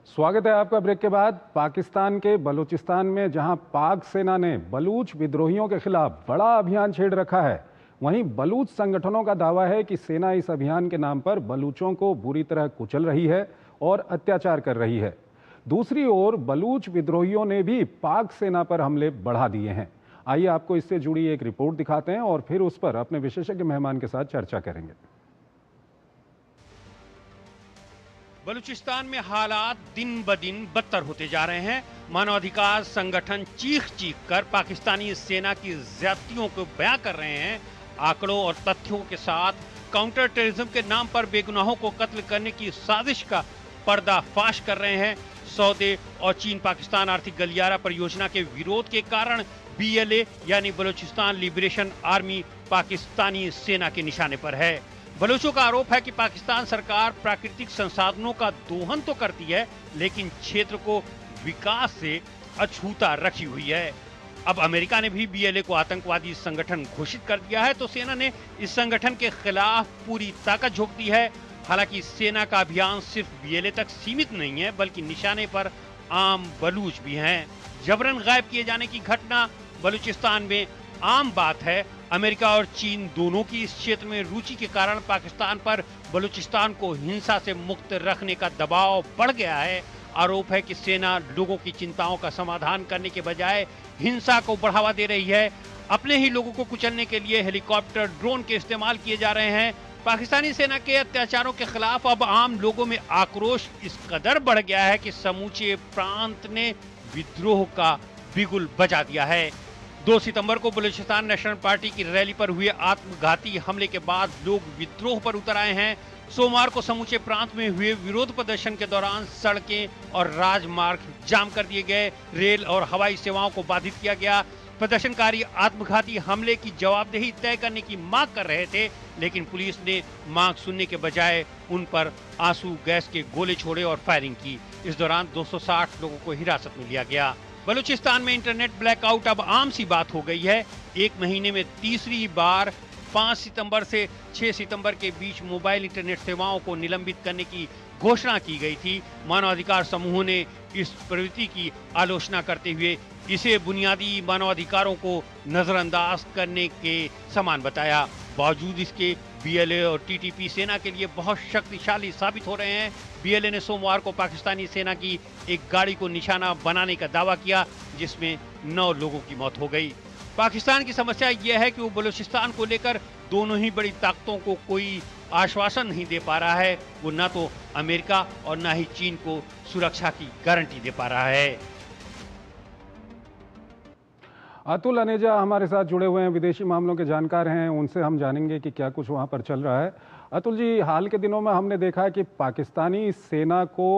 स्वागत है आपका ब्रेक के बाद। पाकिस्तान के बलूचिस्तान में जहां पाक सेना ने बलूच विद्रोहियों के खिलाफ बड़ा अभियान छेड़ रखा है, वहीं बलूच संगठनों का दावा है कि सेना इस अभियान के नाम पर बलूचों को बुरी तरह कुचल रही है और अत्याचार कर रही है। दूसरी ओर बलूच विद्रोहियों ने भी पाक सेना पर हमले बढ़ा दिए हैं। आइए आपको इससे जुड़ी एक रिपोर्ट दिखाते हैं और फिर उस पर अपने विशेषज्ञ मेहमान के साथ चर्चा करेंगे। बलूचिस्तान में हालात दिन ब दिन बदतर होते जा रहे हैं। मानवाधिकार संगठन चीख चीख कर पाकिस्तानी सेना की ज्यादतियों को बयां कर रहे हैं। आंकड़ों और तथ्यों के साथ काउंटर टेररिज्म के नाम पर बेगुनाहों को कत्ल करने की साजिश का पर्दाफाश कर रहे हैं। सौदे और चीन पाकिस्तान आर्थिक गलियारा परियोजना के विरोध के कारण BLA यानी बलूचिस्तान लिबरेशन आर्मी पाकिस्तानी सेना के निशाने पर है। बलूचों का आरोप है कि पाकिस्तान सरकार प्राकृतिक संसाधनों का दोहन तो करती है, लेकिन क्षेत्र को विकास से अछूता रखी हुई है। अब अमेरिका ने भी BLA को आतंकवादी संगठन घोषित कर दिया है, तो सेना ने इस संगठन के खिलाफ पूरी ताकत झोंक दी है। हालांकि सेना का अभियान सिर्फ BLA तक सीमित नहीं है, बल्कि निशाने पर आम बलूच भी हैं। जबरन गायब किए जाने की घटना बलूचिस्तान में आम बात है। अमेरिका और चीन दोनों की इस क्षेत्र में रुचि के कारण पाकिस्तान पर बलूचिस्तान को हिंसा से मुक्त रखने का दबाव बढ़ गया है। आरोप है कि सेना लोगों की चिंताओं का समाधान करने के बजाय हिंसा को बढ़ावा दे रही है। अपने ही लोगों को कुचलने के लिए हेलीकॉप्टर, ड्रोन के इस्तेमाल किए जा रहे हैं। पाकिस्तानी सेना के अत्याचारों के खिलाफ अब आम लोगों में आक्रोश इस कदर बढ़ गया है कि समूचे प्रांत ने विद्रोह का बिगुल बजा दिया है। 2 सितंबर को बलूचिस्तान नेशनल पार्टी की रैली पर हुए आत्मघाती हमले के बाद लोग विद्रोह पर उतर आए हैं। सोमवार को समूचे प्रांत में हुए विरोध प्रदर्शन के दौरान सड़कें और राजमार्ग जाम कर दिए गए। रेल और हवाई सेवाओं को बाधित किया गया। प्रदर्शनकारी आत्मघाती हमले की जवाबदेही तय करने की मांग कर रहे थे, लेकिन पुलिस ने मांग सुनने के बजाय उन पर आंसू गैस के गोले छोड़े और फायरिंग की। इस दौरान 260 लोगों को हिरासत में लिया गया। बलूचिस्तान में इंटरनेट ब्लैकआउट अब आम सी बात हो गई है। एक महीने में तीसरी बार 5 सितंबर से 6 सितंबर के बीच मोबाइल इंटरनेट सेवाओं को निलंबित करने की घोषणा की गई थी। मानवाधिकार समूहों ने इस प्रवृत्ति की आलोचना करते हुए इसे बुनियादी मानवाधिकारों को नजरअंदाज करने के समान बताया। बावजूद इसके BLA और TTP सेना के लिए बहुत शक्तिशाली साबित हो रहे हैं। BLA ने सोमवार को पाकिस्तानी सेना की एक गाड़ी को निशाना बनाने का दावा किया, जिसमें 9 लोगों की मौत हो गई। पाकिस्तान की समस्या यह है कि वो बलूचिस्तान को लेकर दोनों ही बड़ी ताकतों को कोई आश्वासन नहीं दे पा रहा है। वो न तो अमेरिका और न ही चीन को सुरक्षा की गारंटी दे पा रहा है। अतुल अनेजा हमारे साथ जुड़े हुए हैं, विदेशी मामलों के जानकार हैं। उनसे हम जानेंगे कि क्या कुछ वहां पर चल रहा है। अतुल जी, हाल के दिनों में हमने देखा है कि पाकिस्तानी सेना को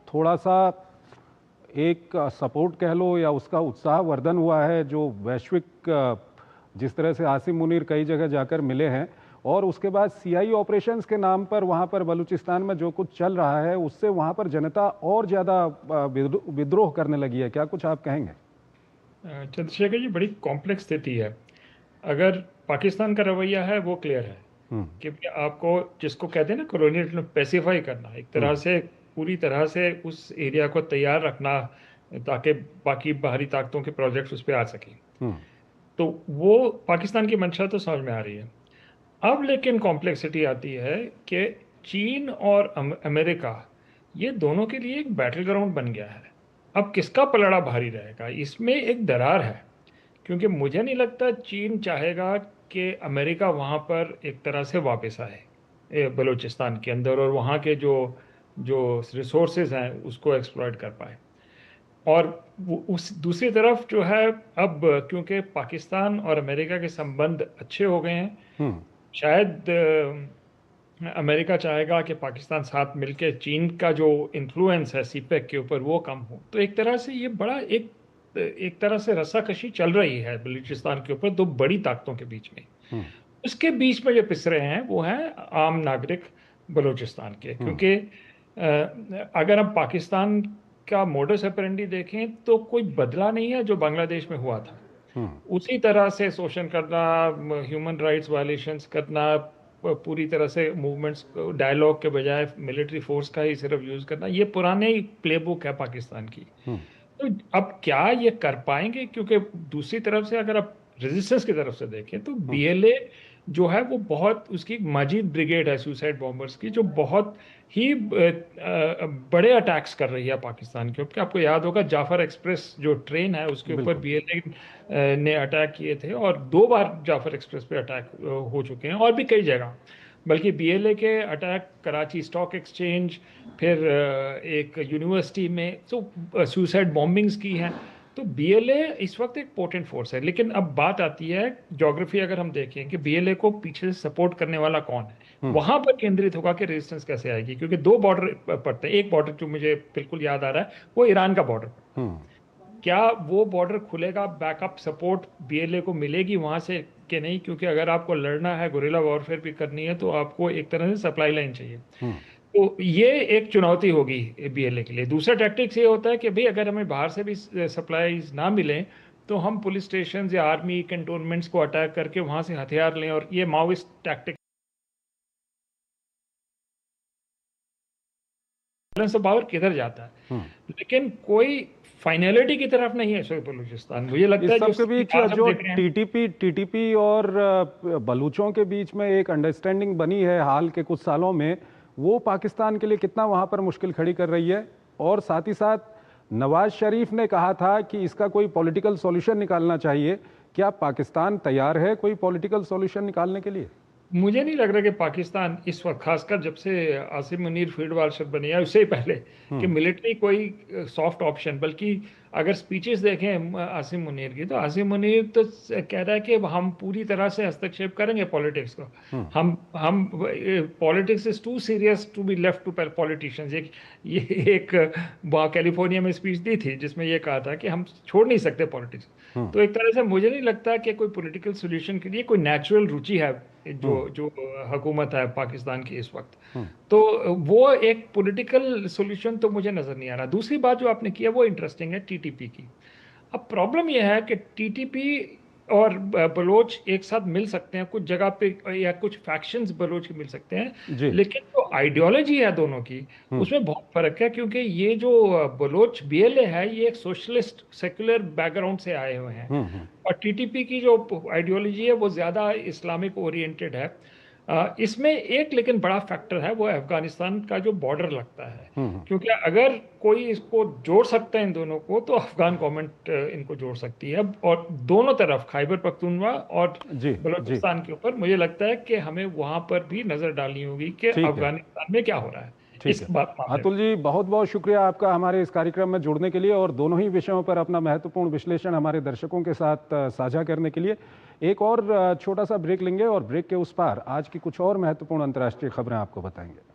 थोड़ा सा एक सपोर्ट कह लो या उसका उत्साहवर्धन हुआ है, जो वैश्विक जिस तरह से आसिम मुनीर कई जगह जाकर मिले हैं, और उसके बाद CI ऑपरेशंस के नाम पर वहां पर बलूचिस्तान में जो कुछ चल रहा है, उससे वहां पर जनता और ज़्यादा विद्रोह करने लगी है। क्या कुछ आप कहेंगे? चंद्रशेखर जी, बड़ी कॉम्प्लेक्स स्थिति है। अगर पाकिस्तान का रवैया है वो क्लियर है कि आपको जिसको कहते हैं ना कॉलोनियल पैसिफाई करना, एक तरह से पूरी तरह से उस एरिया को तैयार रखना ताकि बाकी बाहरी ताकतों के प्रोजेक्ट्स उस पर आ सकें। तो वो पाकिस्तान की मंशा तो समझ में आ रही है। अब लेकिन कॉम्प्लेक्सिटी आती है कि चीन और अमेरिका, ये दोनों के लिए एक बैटल ग्राउंड बन गया है। अब किसका पलड़ा भारी रहेगा, इसमें एक दरार है, क्योंकि मुझे नहीं लगता चीन चाहेगा कि अमेरिका वहाँ पर एक तरह से वापस आए बलूचिस्तान के अंदर और वहाँ के जो रिसोर्सेज हैं उसको एक्सप्लॉइट कर पाए। और उस दूसरी तरफ जो है, अब क्योंकि पाकिस्तान और अमेरिका के संबंध अच्छे हो गए हैं, शायद अमेरिका चाहेगा कि पाकिस्तान साथ मिलकर चीन का जो इन्फ्लुएंस है CPEC के ऊपर वो कम हो। तो एक तरह से ये बड़ा एक तरह से रस्साकशी चल रही है बलूचिस्तान के ऊपर दो बड़ी ताकतों के बीच में। उसके बीच में जो पिस रहे हैं वो हैं आम नागरिक बलूचिस्तान के, क्योंकि अगर हम पाकिस्तान का मोडस ऑपरेंडी देखें तो कोई बदला नहीं है जो बांग्लादेश में हुआ था। उसी तरह से शोषण करना, ह्यूमन राइट्स वायलेशंस करना, पूरी तरह से मूवमेंट्स डायलॉग के बजाय मिलिट्री फोर्स का ही सिर्फ यूज करना, ये पुराने ही प्लेबुक है पाकिस्तान की। तो अब क्या ये कर पाएंगे? क्योंकि दूसरी तरफ से अगर आप रेजिस्टेंस की तरफ से देखें तो बीएलए जो है वो बहुत, उसकी माजिद ब्रिगेड है सुसाइड बॉम्बर्स की, जो बहुत ही बड़े अटैक्स कर रही है पाकिस्तान के ऊपर। आपको याद होगा जाफर एक्सप्रेस जो ट्रेन है उसके ऊपर बीएलए ने अटैक किए थे, और 2 बार जाफर एक्सप्रेस पे अटैक हो चुके हैं, और भी कई जगह। बल्कि बीएलए के अटैक कराची स्टॉक एक्सचेंज, फिर एक यूनिवर्सिटी में, तो सुसाइड बॉम्बिंग्स की हैं। तो बीएलए इस वक्त एक पोटेंट फोर्स है। लेकिन अब बात आती है ज्योग्राफी, अगर हम देखें कि बीएलए को पीछे से सपोर्ट करने वाला कौन है, वहां पर केंद्रित होगा कि रेजिस्टेंस कैसे आएगी। क्योंकि 2 बॉर्डर पड़ते हैं। एक बॉर्डर जो मुझे बिल्कुल याद आ रहा है वो ईरान का बॉर्डर। क्या वो बॉर्डर खुलेगा? बैकअप सपोर्ट बीएलए को मिलेगी वहां से कि नहीं? क्योंकि अगर आपको लड़ना है, गुरिल्ला वॉरफेयर भी करनी है, तो आपको एक तरह से सप्लाई लाइन चाहिए। तो ये एक चुनौती होगी बीएलए के लिए। दूसरा टैक्टिक्स ये होता है कि भाई अगर हमें बाहर से भी सप्लाईज ना मिले तो हम पुलिस स्टेशन या आर्मी कैंटोनमेंट्स को अटैक करके वहां से हथियार लें, और ये Maoist tactic balance of power किधर जाता है। लेकिन कोई फाइनलिटी की तरफ नहीं है बलूचिस्तान। मुझे लगता है सबके बीच जो टीटीपी और बलूचों के बीच में एक अंडरस्टैंडिंग बनी है हाल के कुछ सालों में, वो पाकिस्तान के लिए कितना वहां पर मुश्किल खड़ी कर रही है? और साथ ही साथ नवाज शरीफ ने कहा था कि इसका कोई पॉलिटिकल सॉल्यूशन निकालना चाहिए। क्या पाकिस्तान तैयार है कोई पॉलिटिकल सॉल्यूशन निकालने के लिए? मुझे नहीं लग रहा कि पाकिस्तान इस वक्त, खासकर जब से आसिम मुनीर फील्ड मार्शल बने या उससे ही पहले, कि मिलिट्री कोई सॉफ्ट ऑप्शन। बल्कि अगर स्पीचेस देखें आसिम मुनीर की, तो आसिम मुनीर तो कह रहा है कि हम पूरी तरह से हस्तक्षेप करेंगे पॉलिटिक्स को। हम politics is too serious to be left to politicians. ये एक कैलिफोर्निया में स्पीच दी थी जिसमें ये कहा था कि हम छोड़ नहीं सकते पॉलिटिक्स। तो एक तरह से मुझे नहीं लगता कि कोई पॉलिटिकल सोल्यूशन के लिए कोई नेचुरल रुचि है जो हुकूमत है पाकिस्तान की इस वक्त। तो वो एक पॉलिटिकल सॉल्यूशन तो मुझे नजर नहीं आ रहा। दूसरी बात जो आपने किया वो इंटरेस्टिंग है, टीटीपी की। अब प्रॉब्लम यह है कि टीटीपी और बलोच एक साथ मिल सकते हैं कुछ जगह पे, या कुछ फैक्शंस बलोच के मिल सकते हैं, लेकिन जो आइडियोलॉजी है दोनों की उसमें बहुत फर्क है। क्योंकि ये जो बलोच बीएलए है ये एक सोशलिस्ट सेक्युलर बैकग्राउंड से आए हुए हैं, और टीटीपी की जो आइडियोलॉजी है वो ज़्यादा इस्लामिक ओरिएंटेड है। इसमें एक लेकिन बड़ा फैक्टर है, वो अफगानिस्तान का जो बॉर्डर लगता है। क्योंकि अगर कोई इसको जोड़ सकता है इन दोनों को, तो अफगान गवर्नमेंट इनको जोड़ सकती है। और दोनों तरफ, खैबर पख्तूनख्वा और बलूचिस्तान के ऊपर, मुझे लगता है कि हमें वहां पर भी नजर डालनी होगी कि अफगानिस्तान में क्या हो रहा है। अतुल जी, बहुत बहुत शुक्रिया आपका हमारे इस कार्यक्रम में जुड़ने के लिए और दोनों ही विषयों पर अपना महत्वपूर्ण विश्लेषण हमारे दर्शकों के साथ साझा करने के लिए। एक और छोटा सा ब्रेक लेंगे और ब्रेक के उस पार आज की कुछ और महत्वपूर्ण अंतर्राष्ट्रीय खबरें आपको बताएंगे।